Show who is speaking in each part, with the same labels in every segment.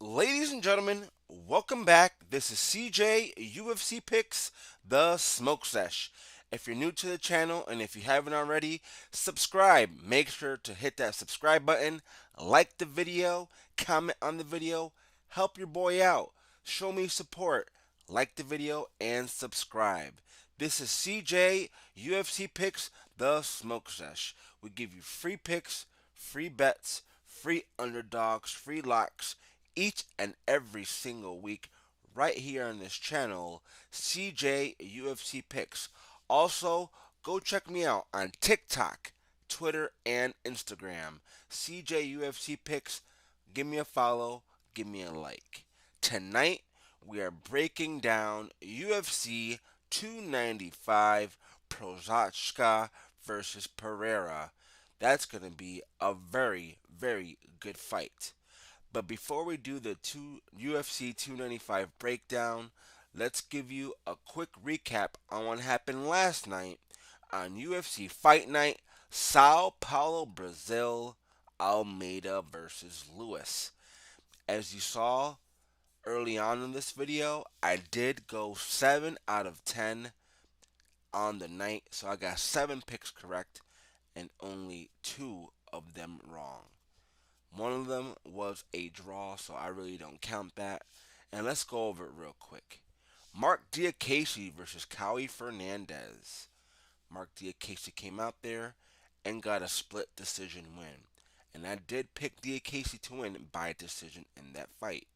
Speaker 1: Ladies and gentlemen, welcome back. This is CJUFCPicks, the Smoke Sesh. If you're new to the channel and if you haven't already, subscribe. Make sure to hit that subscribe button, like the video, comment on the video, help your boy out, show me support, like the video, and subscribe. This is CJUFCPicks, the Smoke Sesh. We give you free picks, free bets, free underdogs, free locks each and every single week right here on this channel, CJ UFC Picks. Also, go check me out on TikTok, Twitter, and Instagram. CJ UFC Picks. Give me a follow, give me a like. Tonight, we are breaking down UFC 295 Procházka versus Pereira. That's going to be a very, very good fight. But before we do the UFC 295 breakdown, let's give you a quick recap on what happened last night on UFC Fight Night, Sao Paulo, Brazil, Almeida versus Lewis. As you saw early on in this video, I did go 7 out of 10 on the night, so I got 7 picks correct and only 2 of them wrong. One of them was a draw, so I really don't count that. And let's go over it real quick. Mark Diakiese versus Cowie Fernandez. Mark Diakiese came out there and got a split decision win. And I did pick Diakiese to win by decision in that fight.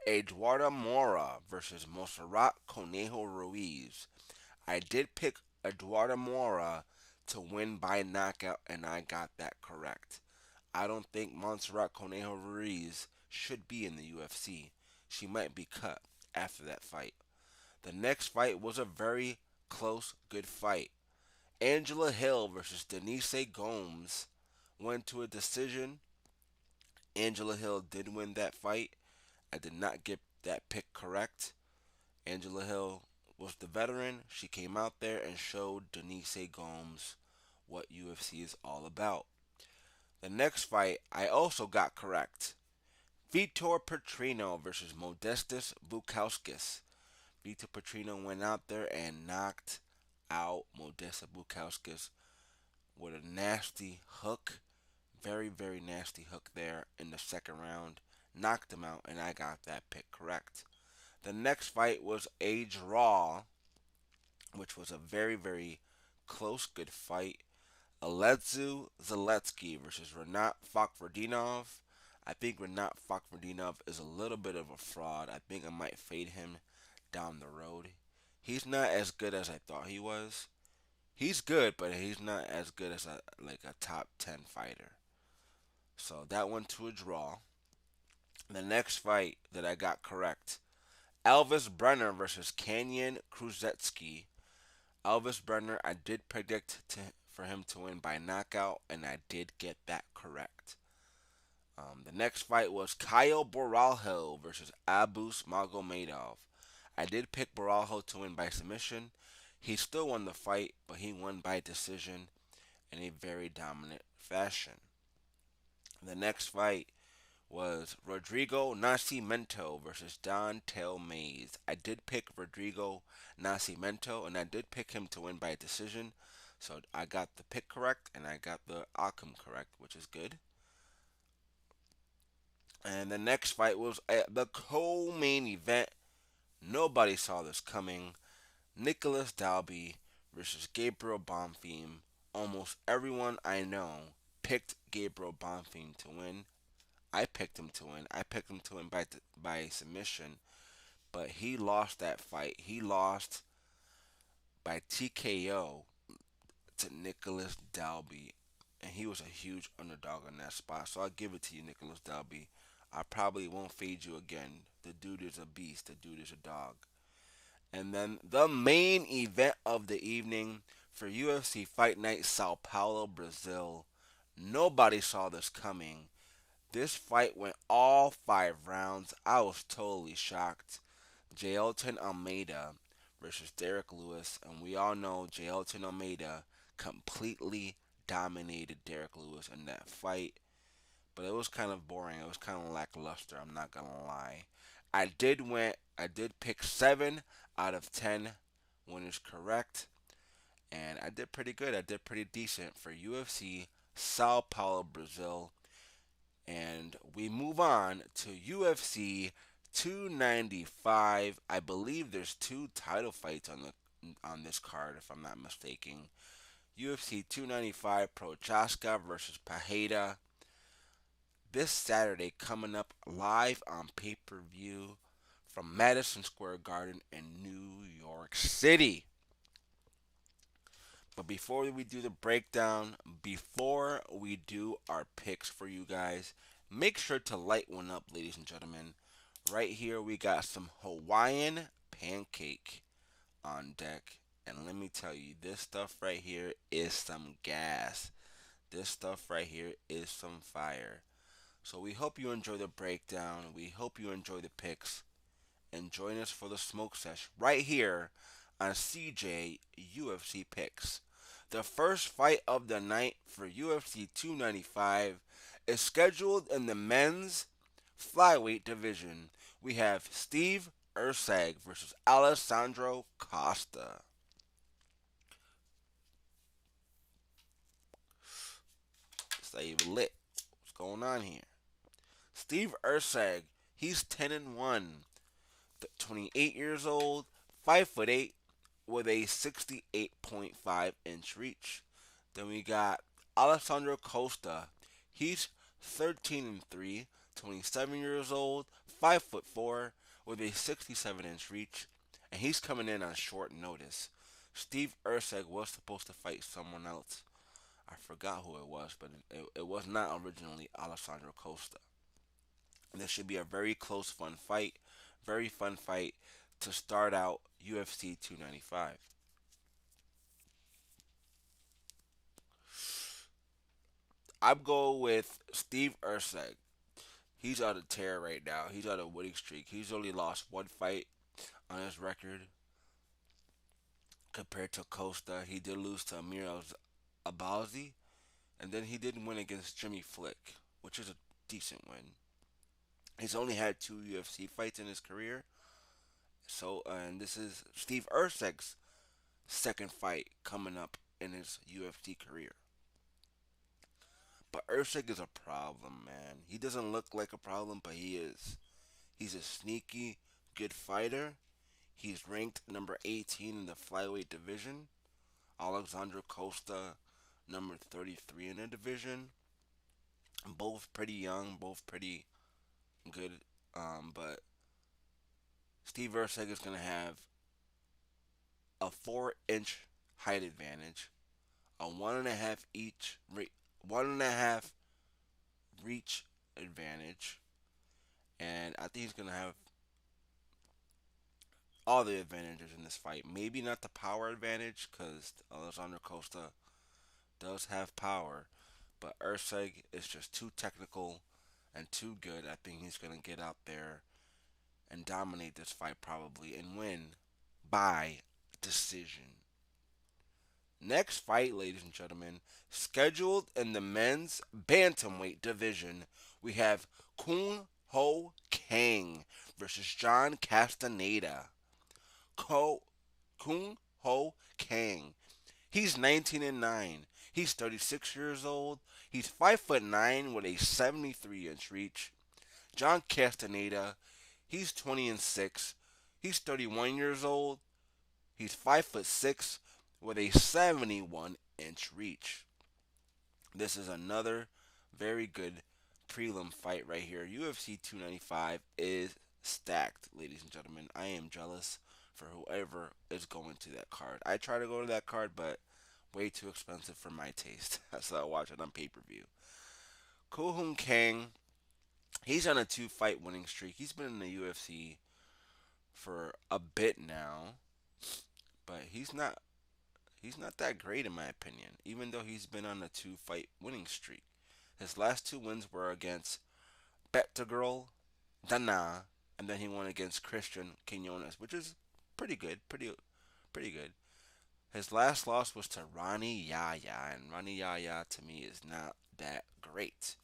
Speaker 1: Eduardo Mora versus Monserrat Conejo Ruiz. I did pick Eduardo Mora to win by knockout, and I got that correct. I don't think Montserrat Conejo Ruiz should be in the UFC. She might be cut after that fight. The next fight was a very close, good fight. Angela Hill versus Denise Gomes went to a decision. Angela Hill did win that fight. I did not get that pick correct. Angela Hill was the veteran. She came out there and showed Denise Gomes what UFC is all about. The next fight I also got correct. Vitor Petrino versus Modestas Bukauskas. Vitor Petrino went out there and knocked out Modestas Bukauskas with a nasty hook. Very, very nasty hook there in the second round. Knocked him out, and I got that pick correct. The next fight was a draw, which was a very, very close, good fight. Alexu Zaletsky versus Renat Fakhverdinov. I think Renat Fakhverdinov is a little bit of a fraud. I think I might fade him down the road. He's not as good as I thought he was. He's good, but he's not as good as a top 10 fighter. So that went to a draw. The next fight that I got correct, Elvis Brenner versus Canyon Kruzetsky. Elvis Brenner, I did predict for him to win by knockout, and I did get that correct. The next fight was Kyle Boralho versus Abus Magomedov. I did pick Boralho to win by submission. He still won the fight, but he won by decision in a very dominant fashion. The next fight was Rodrigo Nascimento versus Don Tail Mays. I did pick Rodrigo Nascimento, and I did pick him to win by decision. So I got the pick correct, and I got the outcome correct, which is good. And the next fight was the co-main event. Nobody saw this coming. Nicholas Dalby versus Gabriel Bonfim. Almost everyone I know picked Gabriel Bonfim to win. I picked him to win. I picked him to win by submission, but he lost that fight. He lost by TKO to Nicholas Dalby, and he was a huge underdog on that spot. So I'll give it to you, Nicholas Dalby. I probably won't fade you again. The dude is a beast. The dude is a dog. And then the main event of the evening for UFC Fight Night Sao Paulo, Brazil. Nobody saw this coming. This fight went all 5 rounds. I was totally shocked. Jailton Almeida versus Derek Lewis, and we all know Jailton Almeida completely dominated Derek Lewis in that fight. but it was kind of boring. It was kind of lackluster. I'm not gonna lie. I did pick 7 out of 10 winners correct, and I did pretty good. I did pretty decent for UFC Sao Paulo, Brazil. And we move on to UFC 295. I believe there's two title fights on this card, if I'm not mistaken. UFC 295 Procházka versus Pereira. This Saturday, coming up live on pay per view from Madison Square Garden in New York City. But before we do the breakdown, before we do our picks for you guys, make sure to light one up, ladies and gentlemen. Right here, we got some Hawaiian pancake on deck. And let me tell you, this stuff right here is some gas. This stuff right here is some fire. So we hope you enjoy the breakdown. We hope you enjoy the picks. And join us for the smoke sesh right here on CJ UFC Picks. The first fight of the night for UFC 295 is scheduled in the men's flyweight division. We have Steve Erceg versus Alessandro Costa. Stay lit. What's going on here? Steve Erceg, he's 10-1, 28 years old, 5'8", with a 68.5-inch reach. Then we got Alessandro Costa. He's 13-3, 27 years old, 5'4", with a 67-inch reach, and he's coming in on short notice. Steve Erceg was supposed to fight someone else. I forgot who it was, but it was not originally Alessandro Costa. And this should be a very close, fun fight. Very fun fight to start out UFC 295. I'm going with Steve Erceg. He's on a tear right now. He's on a winning streak. He's only lost one fight on his record compared to Costa. He did lose to Amir Abazi, and then he did win against Jimmy Flick, which is a decent win. He's only had 2 UFC fights in his career. So, and this is Steve Erceg's second fight coming up in his UFC career. But Erceg is a problem, man. He doesn't look like a problem, but he is. He's a sneaky, good fighter. He's ranked number 18 in the flyweight division. Alexandre Costa, number 33 in the division. Both pretty young, both pretty good. But Steve Erceg is going to have a 4-inch height advantage, a 1.5 reach advantage, and I think he's gonna have all the advantages in this fight. Maybe not the power advantage, because Alessandro Costa does have power, but Erceg is just too technical and too good. I think he's gonna get out there and dominate this fight probably and win by decision. Next fight, ladies and gentlemen, scheduled in the men's bantamweight division, we have Kung Ho Kang versus John Castañeda. Kung Ho Kang. He's 19-9. He's 36 years old. He's 5'9" with a 73-inch reach. John Castañeda. He's 20-6. He's 31 years old. He's 5'6" with a 71-inch reach. This is another very good prelim fight right here. UFC 295 is stacked, ladies and gentlemen. I am jealous for whoever is going to that card. I try to go to that card, but way too expensive for my taste. So I watch it on pay-per-view. Kohun Kang, he's on a 2-fight winning streak. He's been in the UFC for a bit now, but he's not that great in my opinion, even though he's been on a 2-fight winning streak. His last 2 wins were against Betagirl Dana, and then he won against Christian Quinones, which is pretty good, pretty good. His last loss was to Ronnie Yaya, and Ronnie Yaya to me is not that great.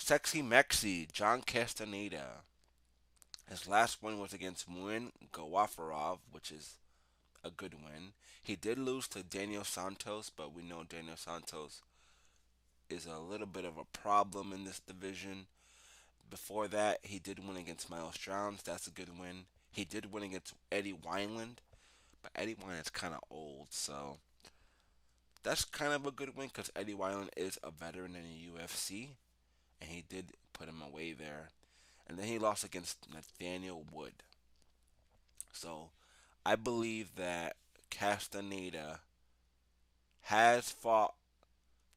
Speaker 1: Sexy Mexi, John Castañeda. His last win was against Muin Gawafarov, which is a good win. He did lose to Daniel Santos, but we know Daniel Santos is a little bit of a problem in this division. Before that, he did win against Miles Jones. That's a good win. He did win against Eddie Wineland, but Eddie Wineland's kind of old, so that's kind of a good win because Eddie Wineland is a veteran in the UFC, and he did put him away there. And then he lost against Nathaniel Wood. So I believe that Castaneda has fought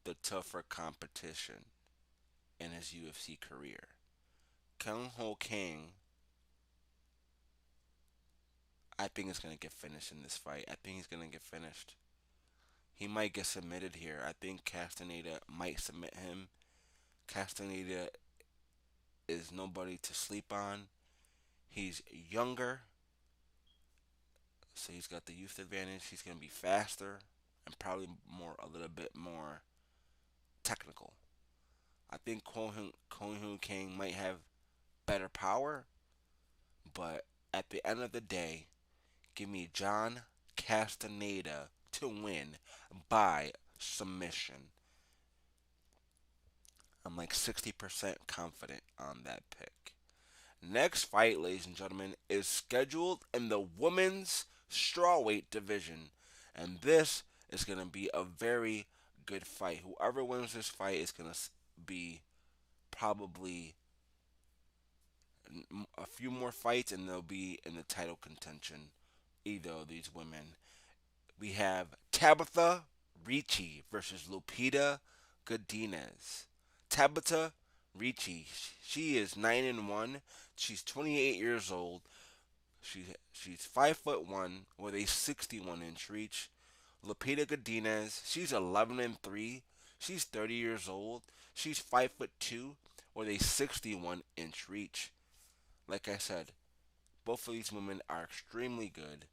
Speaker 1: the tougher competition in his UFC career. Kang Ho Kang, I think is going to get finished in this fight. I think he's going to get finished. He might get submitted here. I think Castaneda might submit him. Castaneda is nobody to sleep on. He's younger, so he's got the youth advantage. He's going to be faster and probably a little bit more technical. I think Kohun King might have better power, but at the end of the day, give me John Castaneda to win by submission. I'm like 60% confident on that pick. Next fight, ladies and gentlemen, is scheduled in the women's strawweight division. And this is going to be a very good fight. Whoever wins this fight is going to be probably a few more fights and they'll be in the title contention. Either of these women. We have Tabatha Ricci versus Lupita Godinez. Tabatha Ricci, she is 9-1. She's 28 years old. She's 5'1" with a 61-inch reach. Lupita Godinez, she's 11-3. She's 30 years old. She's 5'2" with a 61-inch reach. Like I said, both of these women are extremely good.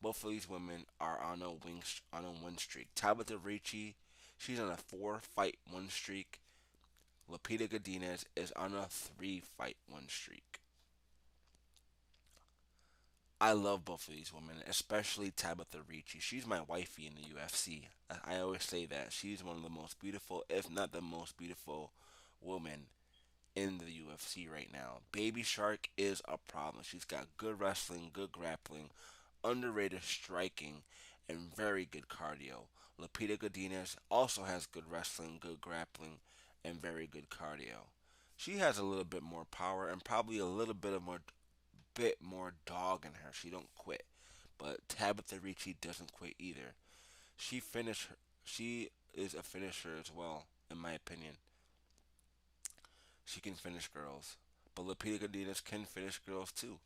Speaker 1: Both of these women are on a win streak. Tabatha Ricci, she's on a 4-fight win streak. Lupita Godinez is on a 3-fight win streak. I love both of these women, especially Tabatha Ricci. She's my wifey in the UFC. I always say that. She's one of the most beautiful, if not the most beautiful, woman in the UFC right now. Baby Shark is a problem. She's got good wrestling, good grappling, underrated striking, and very good cardio. Lupita Godinez also has good wrestling, good grappling, and very good cardio. She has a little bit more power and probably a little bit more dog in her. She don't quit. But Tabatha Ricci doesn't quit either. She is a finisher as well, in my opinion. She can finish girls. But Lupita Godinez can finish girls too.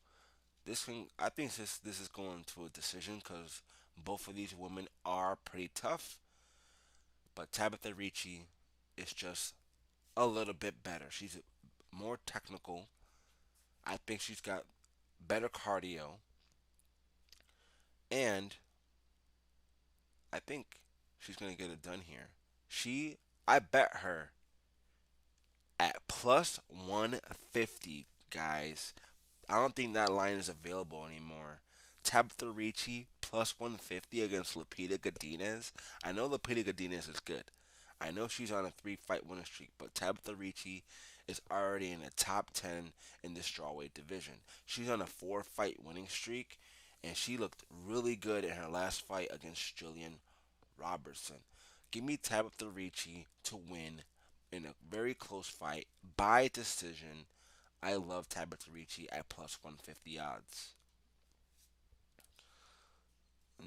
Speaker 1: I think this is going to a decision because both of these women are pretty tough. But Tabatha Ricci is just a little bit better. She's more technical. I think she's got better cardio, and I think she's gonna get it done here. I bet her at plus 150, guys. I don't think that line is available anymore. Tabatha Ricci plus 150 against Lupita Godinez. I know Lupita Godinez is good. I know she's on a 3-fight winning streak, but Tabatha Ricci is already in the top 10 in the strawweight division. She's on a 4-fight winning streak, and she looked really good in her last fight against Jillian Robertson. Give me Tabatha Ricci to win in a very close fight by decision. I love Tabatha Ricci at plus 150 odds.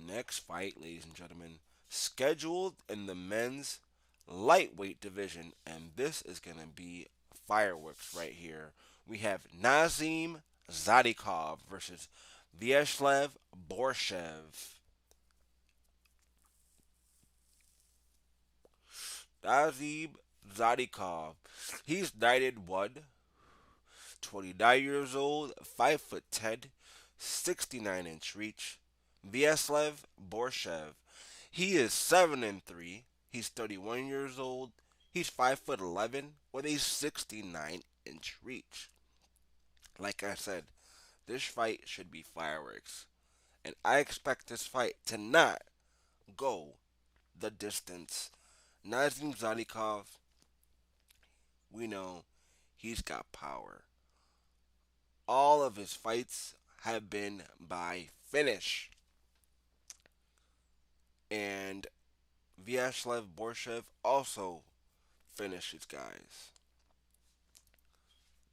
Speaker 1: Next fight, ladies and gentlemen, scheduled in the men's lightweight division, and this is going to be fireworks right here. We have Nazim Sadykhov versus Viacheslav Borshchev. Nazim Sadykhov, he's knighted one, 29 years old, 5'10", 69-inch reach. Vyacheslav Borshchev, he is 7-3. He's 31 years old. He's 5'11" with a 69-inch reach. Like I said, this fight should be fireworks, and I expect this fight to not go the distance. Nazim Sadykhov, we know he's got power. All of his fights have been by finish. And Viacheslav Borshchev also finishes guys.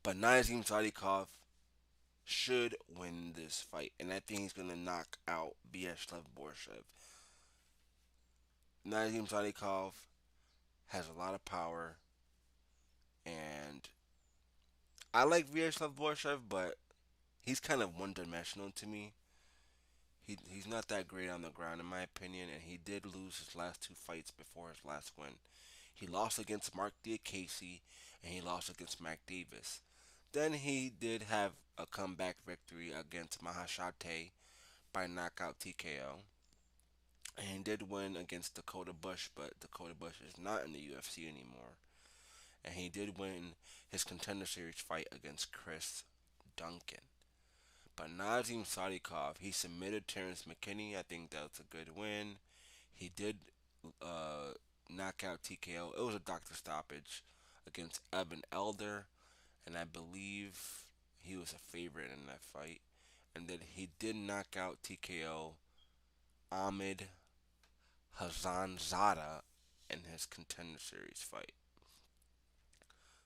Speaker 1: But Nazim Sadykhov should win this fight. And I think he's going to knock out Viacheslav Borshchev. Nazim Sadykhov has a lot of power. And I like Viacheslav Borshchev, but he's kind of one dimensional to me. He's not that great on the ground, in my opinion, and he did lose his last two fights before his last win. He lost against Mark Diakese, and he lost against Mac Davis. Then he did have a comeback victory against Mahashate by knockout TKO. And he did win against Dakota Bush, but Dakota Bush is not in the UFC anymore. And he did win his Contender Series fight against Chris Duncan. But Nazim Sadykhov, he submitted Terrence McKinney. I think that's a good win. He did knock out TKO. It was a doctor stoppage against Evan Elder, and I believe he was a favorite in that fight. And then he did knock out TKO Ahmed Hazanzada in his Contender Series fight.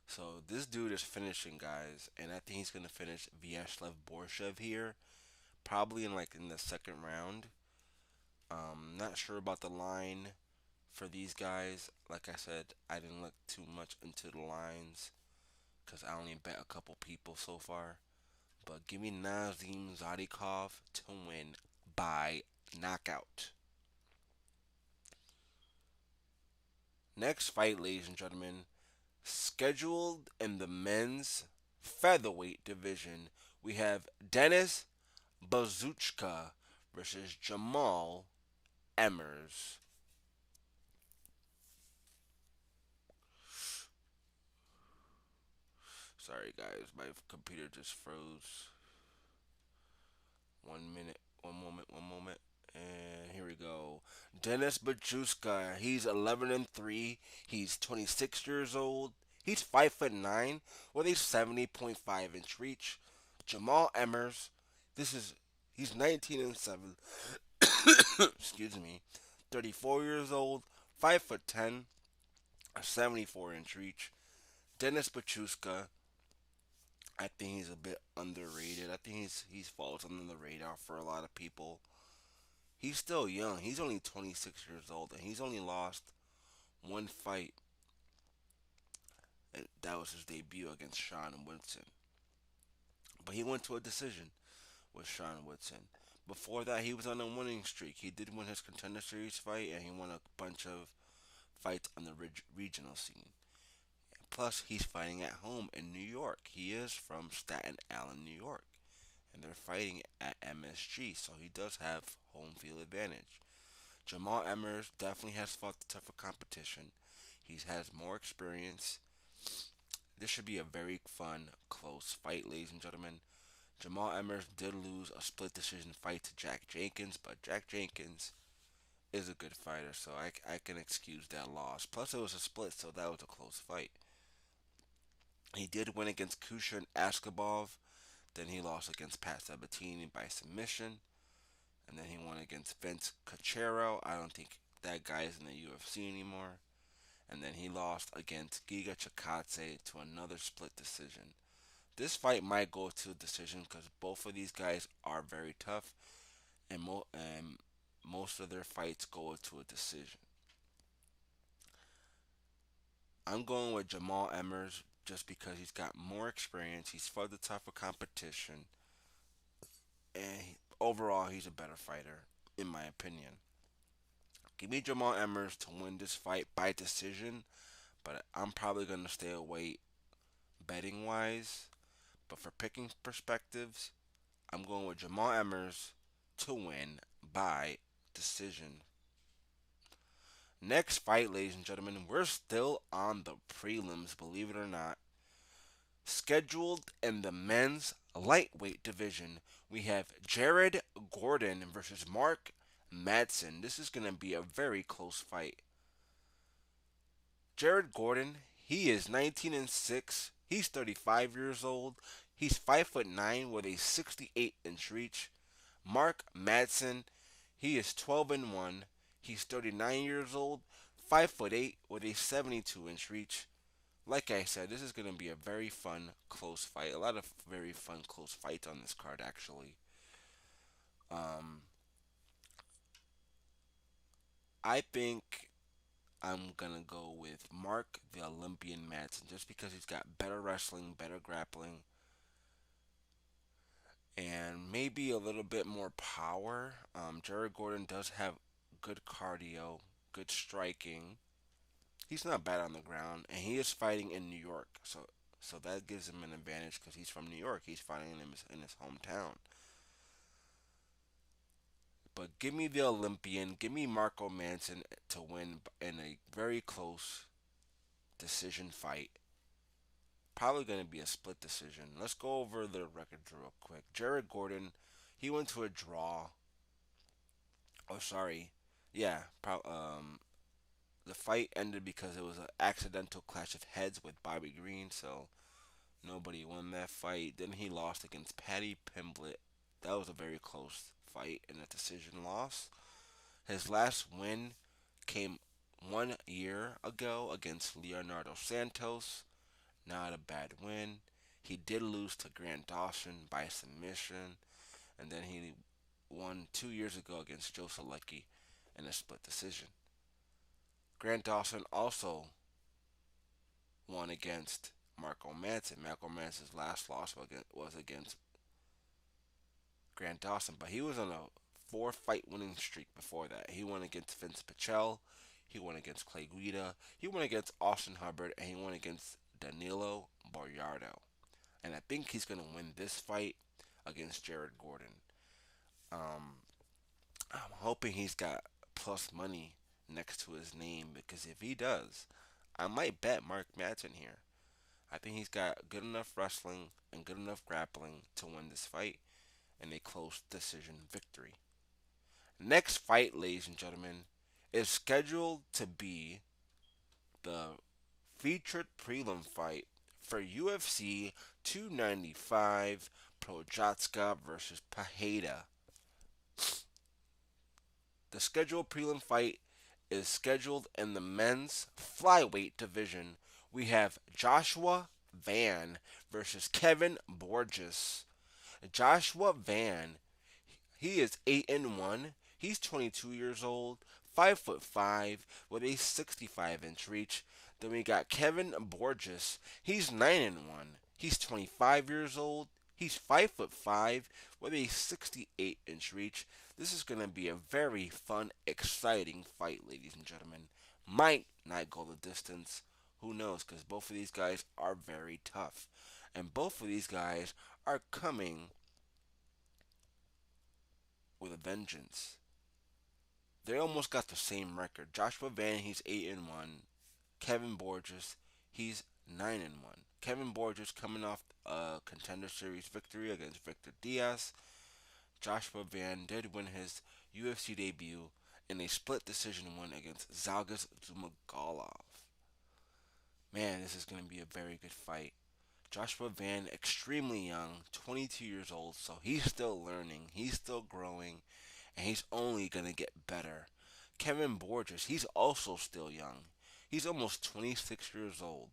Speaker 1: So this dude is finishing guys, and I think he's gonna finish Vyacheslav Borshchev here, probably in the second round. Not sure about the line for these guys. Like I said, I didn't look too much into the lines because I only bet a couple people so far. But give me Nazim Sadykhov to win by knockout. Next fight, ladies and gentlemen, scheduled in the men's featherweight division, we have Denis Buzukja versus Jamall Emmers. Sorry guys, my computer just froze. 1 minute, one moment. And here we go. Denis Buzukja, he's 11-3. He's 26 years old. He's 5'9" with a 70.5-inch reach. Jamall Emmers, he's 19-7. Excuse me. 34 years old, 5'10", a 74-inch reach. Denis Buzukja, I think he's a bit underrated. I think he's falls under the radar for a lot of people. He's still young. He's only 26 years old, and he's only lost one fight. And that was his debut against Sean Woodson. But he went to a decision with Sean Woodson. Before that, he was on a winning streak. He did win his Contender Series fight, and he won a bunch of fights on the regional scene. Plus, he's fighting at home in New York. He is from Staten Island, New York. And they're fighting at MSG, so he does have home field advantage. Jamall Emmers definitely has fought the tougher competition. He has more experience. This should be a very fun, close fight, ladies and gentlemen. Jamall Emmers did lose a split decision fight to Jack Jenkins, but Jack Jenkins is a good fighter, so I can excuse that loss. Plus, it was a split, so that was a close fight. He did win against Kushan Askabov. Then he lost against Pat Sabatini by submission. And then he won against Vince Cachero. I don't think that guy is in the UFC anymore. And then he lost against Giga Chikadze to another split decision. This fight might go to a decision because both of these guys are very tough. And most of their fights go to a decision. I'm going with Jamall Emmers just because he's got more experience. He's fought the tougher competition. And overall, he's a better fighter, in my opinion. Give me Jamall Emmers to win this fight by decision, but I'm probably going to stay away betting wise. But for picking perspectives, I'm going with Jamall Emmers to win by decision. Next fight, ladies and gentlemen, we're still on the prelims, believe it or not. Scheduled in the men's lightweight division, we have Jared Gordon versus Mark Madsen. This is going to be a very close fight. Jared Gordon, he is 19 and 6. He's 35 years old. He's 5'9" with a 68-inch reach. Mark Madsen, he is 12 and 1. He's 39 years old, 5'8" with a 72-inch reach. Like I said, this is going to be a very fun, close fight. A lot of very fun, close fights on this card, actually. Um, I think I'm going to go with Mark the Olympian Madsen just because he's got better wrestling, better grappling, and maybe a little bit more power. Jared Gordon does have good cardio, good striking. He's not bad on the ground, and he is fighting in New York, so that gives him an advantage because he's from New York. He's fighting in his hometown. But give me the Olympian, give me Marco Manson to win in a very close decision fight. Probably going to be a split decision. Let's go over the records real quick. Jared Gordon, he went to a draw. Oh, sorry. Yeah, the fight ended because it was an accidental clash of heads with Bobby Green, so nobody won that fight. Then he lost against Paddy Pimblett. That was a very close fight and a decision loss. His last win came 1 year ago against Leonardo Santos. Not a bad win. He did lose to Grant Dawson by submission, and then he won 2 years ago against Joe Selecki in a split decision. Grant Dawson also won against Marco Manson. Marco Manson's last loss was against Grant Dawson, but he was on a four-fight winning streak before that. He won against Vince Pichel, he won against Clay Guida, he won against Austin Hubbard, and he won against Danilo Boyardo. And I think he's going to win this fight against Jared Gordon. Um, I'm hoping he's got plus money next to his name because if he does, I might bet Mark Madsen here. I think he's got good enough wrestling and good enough grappling to win this fight in a close decision victory. Next fight, ladies and gentlemen, is scheduled to be the featured prelim fight for UFC 295 Procházka versus Pereira. The scheduled prelim fight is scheduled in the men's flyweight division. We have Joshua Van versus Kevin Borjas. Joshua Van, he is 8 and 1. He's 22 years old, 5'5" with a 65-inch reach. Then we got Kevin Borjas. He's 9 and 1. He's 25 years old. He's 5'5" with a 68-inch reach. This is going to be a very fun, exciting fight, ladies and gentlemen. Might not go the distance. Who knows? Because both of these guys are very tough. And both of these guys are coming with a vengeance. They almost got the same record. Joshua Van, he's 8 and 1. Kevin Borges, he's 9 and 1. Kevin Borges coming off a contender series victory against Victor Diaz. Joshua Van did win his UFC debut in a split decision win against Zhalgas Zhumagulov. Man, this is going to be a very good fight. Joshua Van, extremely young, 22 years old, so he's still learning, he's still growing, and he's only going to get better. Kevin Borges, he's also still young. He's almost 26 years old.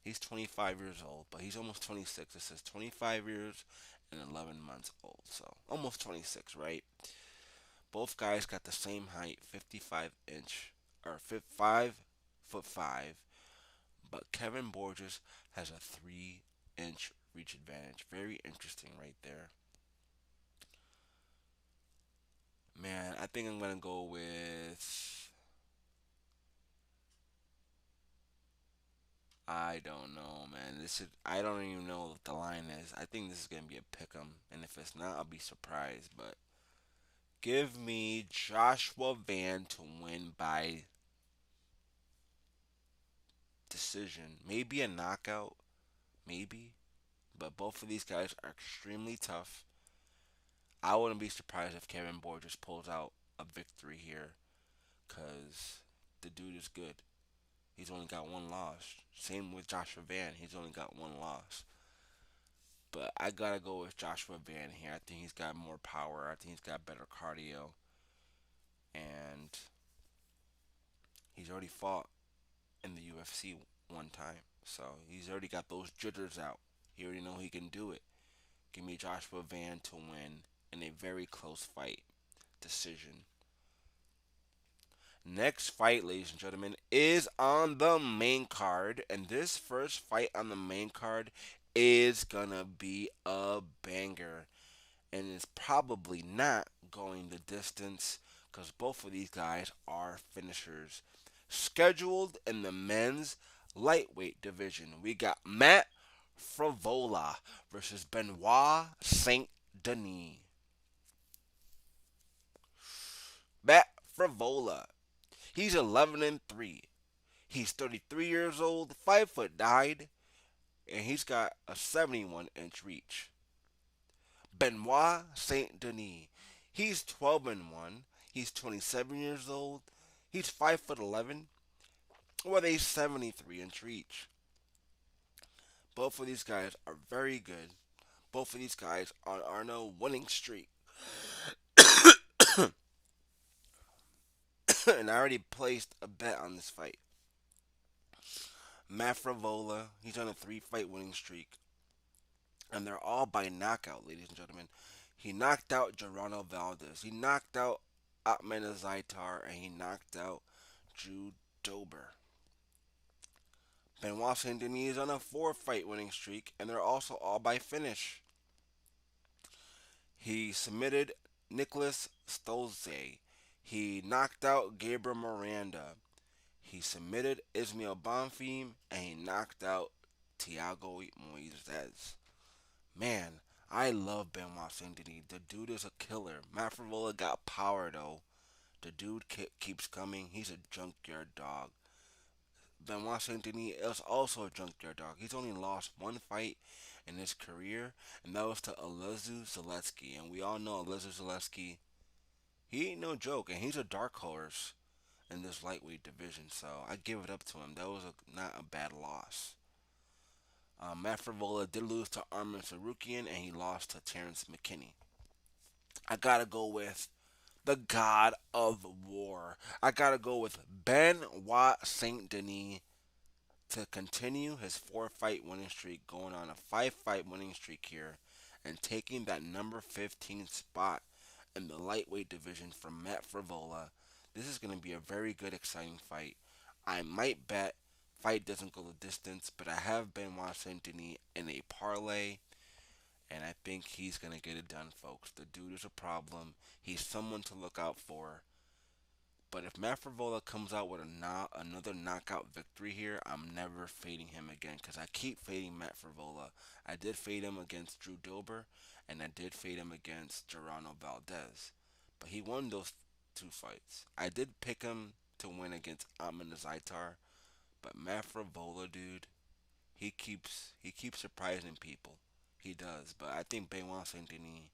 Speaker 1: He's 25 years old, but he's almost 26. It says 25 years and 11 months old, so almost 26, right? Both guys got the same height, 55 inch, or 5'5", but Kevin Borges has a 3-inch reach advantage. Very interesting right there. Man, I think I'm gonna go with. I don't know, man. I don't even know what the line is. I think this is gonna be a pick'em, and if it's not, I'll be surprised. But give me Joshua Van to win by decision, maybe a knockout, maybe. But both of these guys are extremely tough. I wouldn't be surprised if Kevin Borjas pulls out a victory here, because the dude is good. He's only got one loss. Same with Joshua Van. He's only got one loss. But I gotta go with Joshua Van here. I think he's got more power. I think he's got better cardio. And he's already fought in the UFC one time. So he's already got those jitters out. He already know he can do it. Give me Joshua Van to win in a very close fight. Decision. Next fight, ladies and gentlemen, is on the main card. And this first fight on the main card is gonna be a banger. And it's probably not going the distance because both of these guys are finishers. Scheduled in the men's lightweight division, we got Matt Frevola versus Benoit Saint-Denis. Matt Frevola, he's 11-3. He's 33 years old, 5'9", and he's got a 71-inch reach. Benoit Saint-Denis, he's 12-1. He's 27 years old. He's 5'11", with a 73-inch reach. Both of these guys are very good. Both of these guys are on a winning streak. And I already placed a bet on this fight. Matt Frevola, he's on a 3-fight winning streak. And they're all by knockout, ladies and gentlemen. He knocked out Geronimo Valdez. He knocked out Atman Zaitar. And he knocked out Drew Dober. Benoit Saint-Denis is on a 4-fight winning streak. And they're also all by finish. He submitted Nicholas Stolze. He knocked out Gabriel Miranda. He submitted Ismail Bonfim. And he knocked out Thiago Moises. Man, I love Benoit Saint-Denis. The dude is a killer. Matt Frevola got power, though. The dude keeps coming. He's a junkyard dog. Benoit Saint-Denis is also a junkyard dog. He's only lost one fight in his career, and that was to Alessandro Zaleski. And we all know Alessandro Zaleski, he ain't no joke, and he's a dark horse in this lightweight division. So I give it up to him. That was not a bad loss. Matt Frevola did lose to Armin Sarukian, and he lost to Terrence McKinney. I gotta go with the God of War. I gotta go with Benoit Saint-Denis to continue his 4-fight winning streak, going on a 5-fight winning streak here, and taking that number 15 spot in the lightweight division from Matt Frevola. This is going to be a very good, exciting fight. I might bet fight doesn't go the distance, but I have Benoit Saint-Denis in a parlay, and I think he's going to get it done, folks. The dude is a problem. He's someone to look out for. But if Matt Frevola comes out with another knockout victory here, I'm never fading him again, because I keep fading Matt Frevola. I did fade him against Drew Dober, and I did fade him against Geronimo Valdez. But he won those 2 fights. I did pick him to win against Atman Zaitar, but Matt Frevola, dude, he keeps surprising people. He does. But I think Benoit Saint-Denis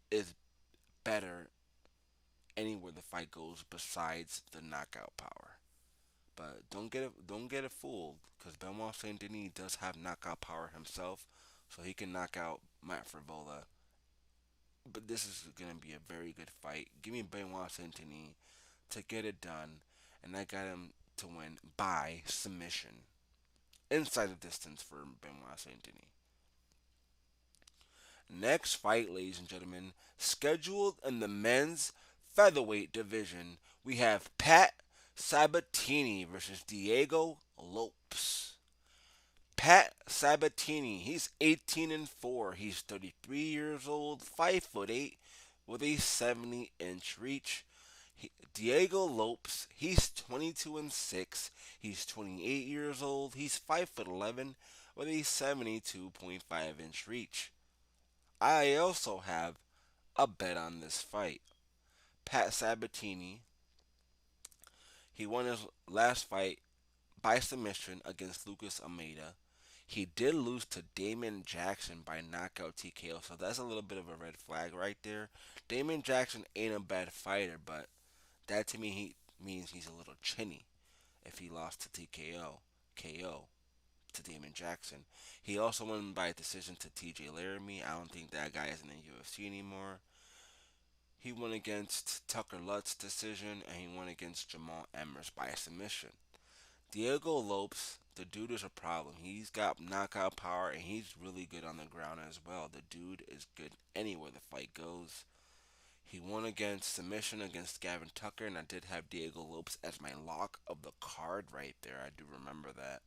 Speaker 1: is better anywhere the fight goes besides the knockout power. But don't get it fooled, because Benoit Saint-Denis does have knockout power himself, so he can knock out Matt Frevola. But this is gonna be a very good fight. Give me Benoit Saint-Denis to get it done, and I got him to win by submission, inside the distance for Benoit Saint-Denis. Next fight, ladies and gentlemen, scheduled in the men's featherweight division, we have Pat Sabatini versus Diego Lopes. Pat Sabatini, he's 18-4. He's 33 years old, 5'8", with a 70-inch reach. Diego Lopes, he's 22-6. He's 28 years old. He's 5'11", with a 72.5-inch reach. I also have a bet on this fight. Pat Sabatini, he won his last fight by submission against Lucas Almeida. He did lose to Damon Jackson by knockout TKO, so that's a little bit of a red flag right there. Damon Jackson ain't a bad fighter, but that to me he means he's a little chinny if he lost to KO to Damon Jackson. He also won by decision to TJ Laramie. I don't think that guy is in the UFC anymore. He won against Tucker Lutz decision, and he won against Jamall Emmers by submission. Diego Lopes, the dude is a problem. He's got knockout power, and he's really good on the ground as well. The dude is good anywhere the fight goes. He won against submission against Gavin Tucker, and I did have Diego Lopes as my lock of the card right there. I do remember that.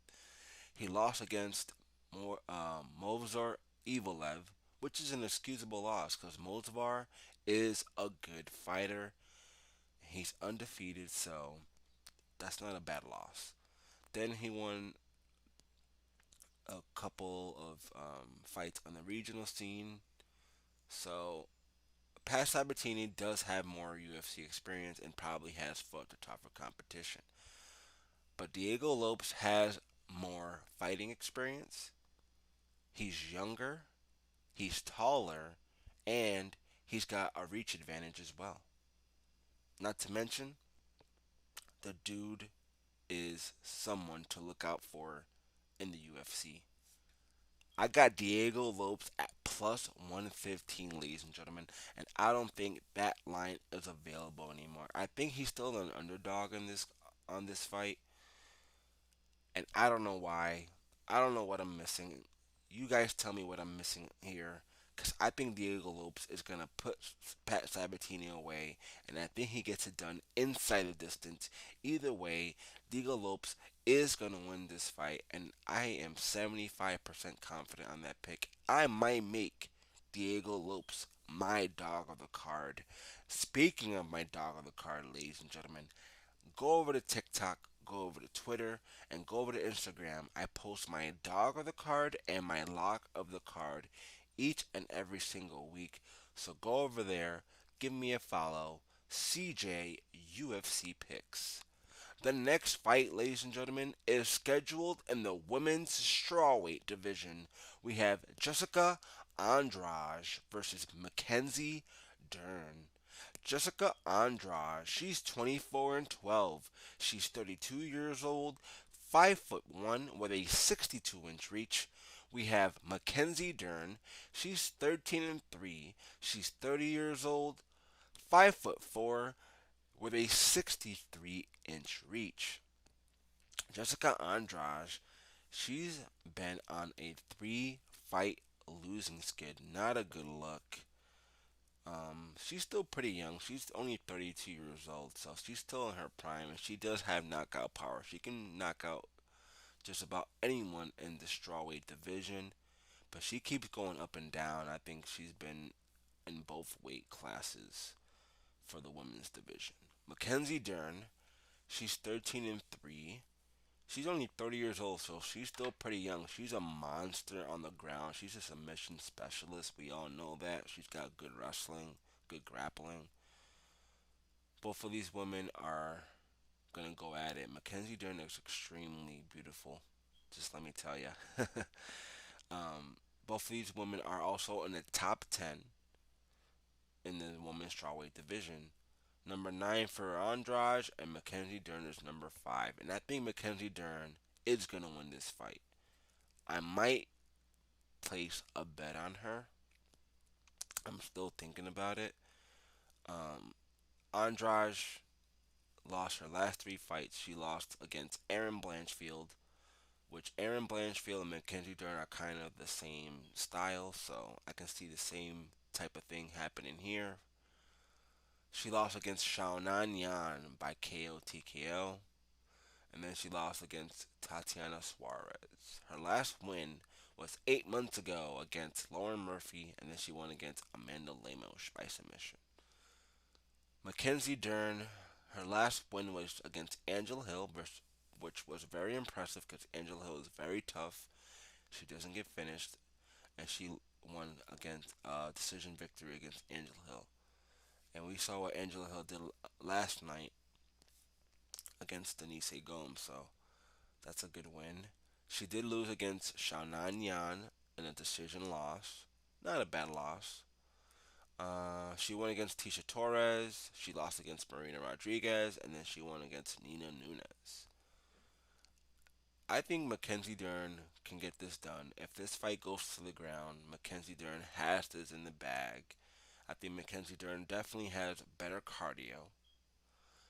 Speaker 1: He lost against Movsar Evelev, which is an excusable loss because Movsar is a good fighter. He's undefeated, so that's not a bad loss. Then he won a couple of fights on the regional scene. So, Pat Sabatini does have more UFC experience and probably has fought the tougher competition. But Diego Lopes has more fighting experience. He's younger, he's taller, and he's got a reach advantage as well. Not to mention, the dude is someone to look out for in the UFC. I got Diego Lopes at plus 115, ladies and gentlemen, and I don't think that line is available anymore. I think he's still an underdog in this on this fight, and I don't know why. I don't know what I'm missing. You guys tell me what I'm missing here. Because I think Diego Lopes is going to put Pat Sabatini away. And I think he gets it done inside the distance. Either way, Diego Lopes is going to win this fight. And I am 75% confident on that pick. I might make Diego Lopes my dog of the card. Speaking of my dog of the card, ladies and gentlemen, go over to TikTok, go over to Twitter, and go over to Instagram. I post my dog of the card and my lock of the card each and every single week. So go over there, give me a follow. CJUFCPicks. The next fight, ladies and gentlemen, is scheduled in the women's strawweight division. We have Jéssica Andrade versus Mackenzie Dern. Jéssica Andrade, she's 24 and 12. She's 32 years old, 5'1" with a 62-inch reach. We have Mackenzie Dern. She's 13 and 3. She's 30 years old, 5'4" with a 63-inch reach. Jéssica Andrade, she's been on a 3-fight losing skid. Not a good look. She's still pretty young. She's only 32 years old, so she's still in her prime, and she does have knockout power. She can knock out just about anyone in the strawweight division, but she keeps going up and down. I think she's been in both weight classes for the women's division. Mackenzie Dern, she's 13 and 3. She's only 30 years old, so she's still pretty young. She's a monster on the ground. She's a submission specialist. We all know that. She's got good wrestling, good grappling. Both of these women are going to go at it. Mackenzie Dern is extremely beautiful. Just let me tell you. Both of these women are also in the top 10 in the women's strawweight division. Number 9 for Andrade, and Mackenzie Dern is number 5. And I think Mackenzie Dern is going to win this fight. I might place a bet on her. I'm still thinking about it. Andrade lost her last 3 fights. She lost against Erin Blanchfield, which Erin Blanchfield and Mackenzie Dern are kind of the same style, so I can see the same type of thing happening here. She lost against Xiaonan Yan by KO TKO, and then she lost against Tatiana Suarez. Her last win was 8 months ago against Lauren Murphy, and then she won against Amanda Lemos by submission. Mackenzie Dern, her last win was against Angela Hill, which was very impressive because Angela Hill is very tough. She doesn't get finished, and she won against decision victory against Angela Hill. And we saw what Angela Hill did last night against Denise Gomes. So That's a good win. She did lose against Xiaonan Yan in a decision loss. Not a bad loss. She won against Tisha Torres. She lost against Marina Rodriguez, and then she won against Nina Nunes. I think Mackenzie Dern can get this done. If this fight goes to the ground, Mackenzie Dern has this in the bag. I think Mackenzie Dern definitely has better cardio.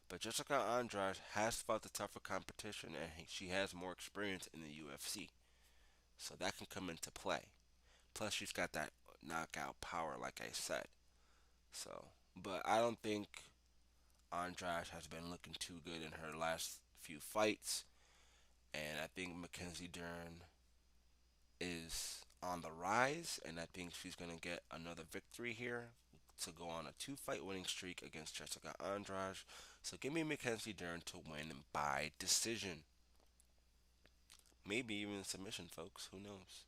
Speaker 1: But Jessica Andrade has fought the tougher competition, and she has more experience in the UFC. So that can come into play. Plus, she's got that knockout power, like I said. So, but I don't think Andrade has been looking too good in her last few fights. And I think Mackenzie Dern is on the rise, and I think she's going to get another victory here to go on a two-fight winning streak against Jessica Andrade. So give me Mackenzie Dern to win by decision. Maybe even submission, folks. Who knows?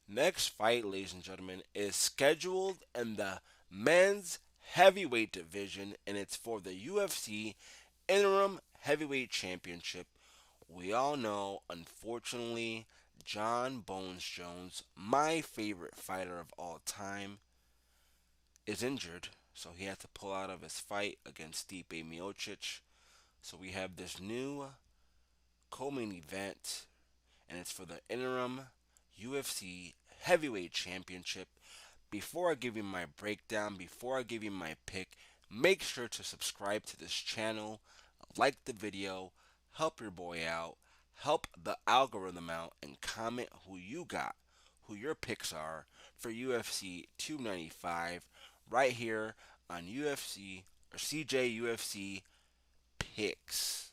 Speaker 1: Next fight, ladies and gentlemen, is scheduled in the men's heavyweight division, and it's for the UFC Interim Heavyweight Championship. We all know, unfortunately, John Bones Jones, my favorite fighter of all time, is injured, so he had to pull out of his fight against Stipe Miocic. So we have this new co-main event, and it's for the interim UFC Heavyweight Championship. Before I give you my breakdown, before I give you my pick, make sure to subscribe to this channel, like the video, help your boy out, help the algorithm out, and comment who you got, who your picks are for UFC 295 right here on UFC or CJUFC Picks.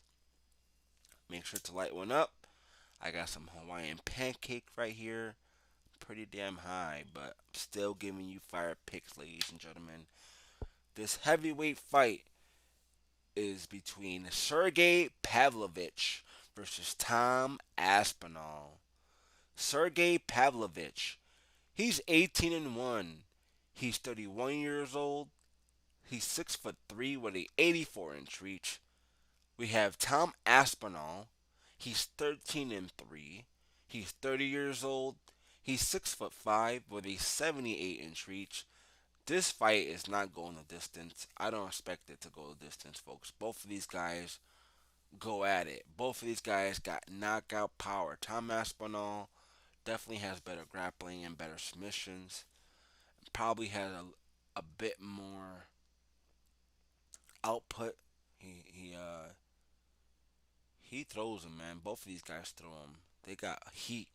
Speaker 1: Make sure to light one up. I got some Hawaiian pancake right here. Pretty damn high, but I'm still giving you fire picks, ladies and gentlemen. This heavyweight fight is between Sergei Pavlovich versus Tom Aspinall. Sergei Pavlovich, he's 18 and 1. He's 31 years old. He's 6'3" with a 84-inch reach. We have Tom Aspinall. He's 13 and 3. He's 30 years old. He's 6'5" with a 78-inch reach. This fight is not going the distance. I don't expect it to go the distance, folks. Both of these guys go at it. Both of these guys got knockout power. Tom Aspinall definitely has better grappling and better submissions. Probably has a bit more output. He throws them, man. Both of these guys throw them. They got heat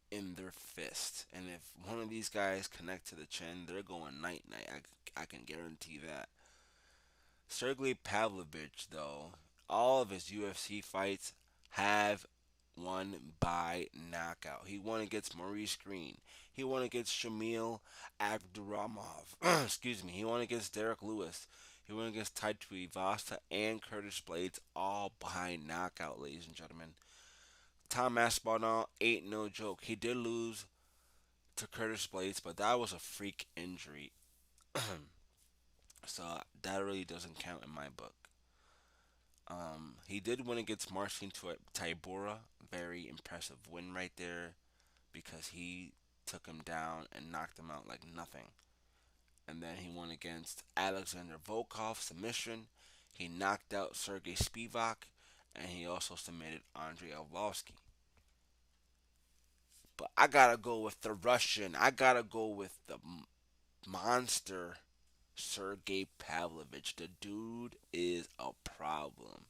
Speaker 1: in their fist, and if one of these guys connect to the chin, they're going night night. I can guarantee that. Sergey Pavlovich, though, all of his UFC fights have won by knockout. He won against Maurice Green. He won against Shamil Abdurrahmov. Excuse me. He won against Derek Lewis. He went against Tai Tuivasa and Curtis Blades, all by knockout, ladies and gentlemen. Tom Aspinall ain't no joke. He did lose to Curtis Blades, but that was a freak injury. So that really doesn't count in my book. He did win against Marcin Tybura. Very impressive win right there because he took him down and knocked him out like nothing. And then he won against Alexander Volkov submission. He knocked out Sergey Spivak, and he also submitted Andrei Arlovsky. But I gotta go with the Russian. I gotta go with the monster, Sergey Pavlovich. The dude is a problem.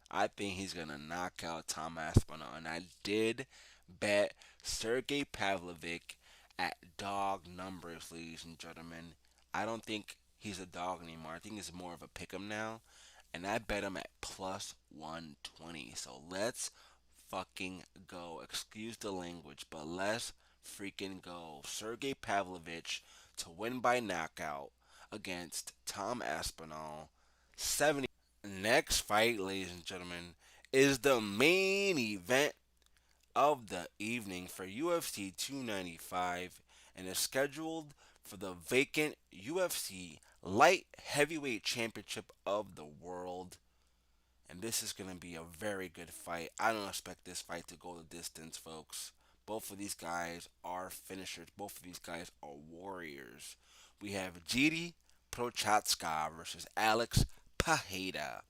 Speaker 1: I think he's gonna knock out Tom Aspinall, and I did bet Sergey Pavlovich at dog numbers, ladies and gentlemen. I don't think he's a dog anymore. I think he's more of a pick'em now, and I bet him at plus 120. So let's fucking go. Excuse the language, but let's freaking go. Sergey Pavlovich to win by knockout against Tom Aspinall. 70. Next fight, ladies and gentlemen, is the main event of the evening for UFC 295 and is scheduled for the vacant UFC Light Heavyweight Championship of the World. And this is going to be a very good fight. I don't expect this fight to go the distance, folks. Both of these guys are finishers. Both of these guys are warriors. We have Giri Procházka versus Alex Pereira.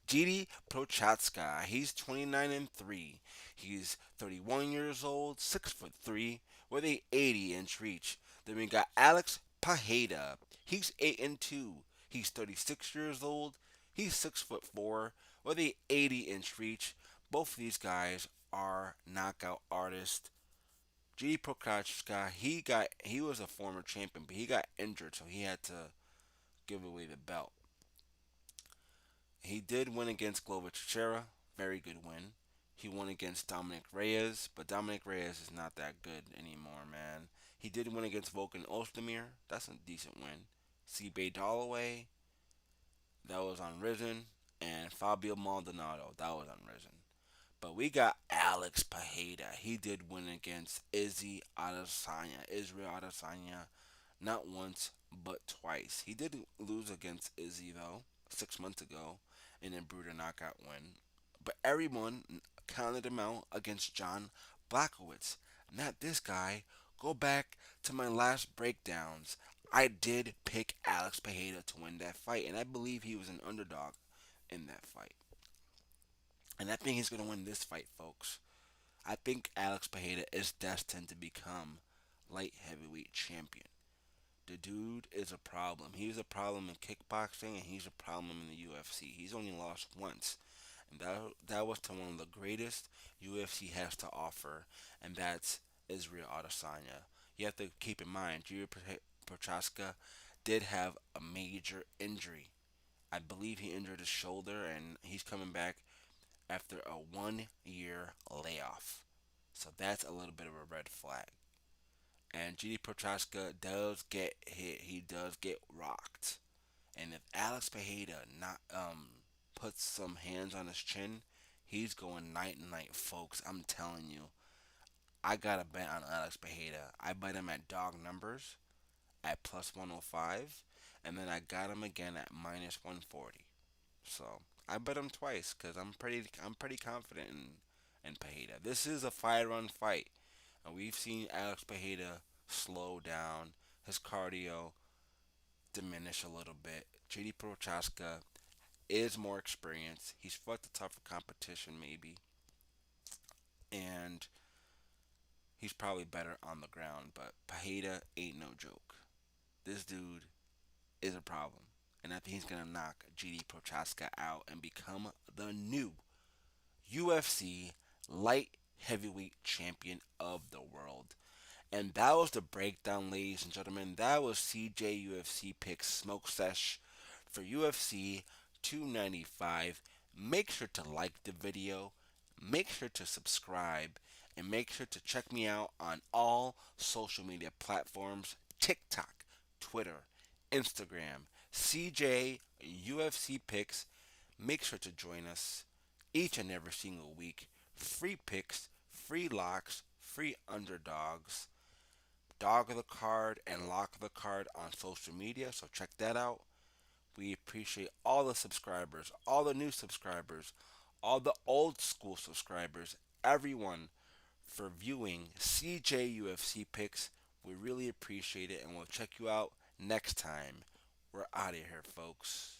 Speaker 1: Giri Procházka, he's 29 and 3. He's 31 years old, 6 foot 3, with a 80-inch reach. Then we got Alex Pereira. He's 8 and 2. He's 36 years old. He's 6 foot 4, with a 80-inch reach. Both of these guys are knockout artists. Giri Procházka, he was a former champion, but he got injured, so he had to give away the belt. He did win against Glover Teixeira, very good win. He won against Dominic Reyes, but Dominic Reyes is not that good anymore, man. He did win against Volkan Ozdemir, that's a decent win. C-Bay Dalloway, that was unrisen, and Fabio Maldonado, that was unrisen. But we got Alex Pereira. He did win against Israel Adesanya, not once but twice. He did lose against Izzy though 6 months ago in a brutal knockout win. But everyone counted him out against John Blachowicz. Not this guy. Go back to my last breakdowns. I did pick Alex Pereira to win that fight, and I believe he was an underdog in that fight. And I think he's going to win this fight, folks. I think Alex Pereira is destined to become light heavyweight champion. The dude is a problem. He's a problem in kickboxing, and he's a problem in the UFC. He's only lost once, and that was to one of the greatest UFC has to offer, and that's Israel Adesanya. You have to keep in mind, Jiri Procházka did have a major injury. I believe he injured his shoulder, and he's coming back after a 1 year layoff. So that's a little bit of a red flag. And GD Procházka does get hit. He does get rocked. And if Alex Pereira not puts some hands on his chin, he's going night and night, folks. I'm telling you. I got a bet on Alex Pereira. I bet him at dog numbers at plus 105, and then I got him again at minus 140. So I bet him twice because I'm pretty confident in Pereira. This is a 5 run fight, and we've seen Alex Pereira slow down, his cardio diminish a little bit. JD Procházka is more experienced. He's fought the tougher competition maybe, and he's probably better on the ground. But Pereira ain't no joke. This dude is a problem. And I think he's going to knock GD Procházka out and become the new UFC light heavyweight champion of the world. And that was the breakdown, ladies and gentlemen. That was CJUFCPicks Smoke Sesh for UFC 295. Make sure to like the video, make sure to subscribe, and make sure to check me out on all social media platforms: TikTok, Twitter, Instagram, CJUFCPicks. Make sure to join us each and every single week. Free picks, free locks, free underdogs, dog of the card, and lock of the card on social media. So check that out. We appreciate all the subscribers, all the new subscribers, all the old school subscribers, everyone for viewing CJUFC picks. We really appreciate it, and we'll check you out next time. We're out of here, folks.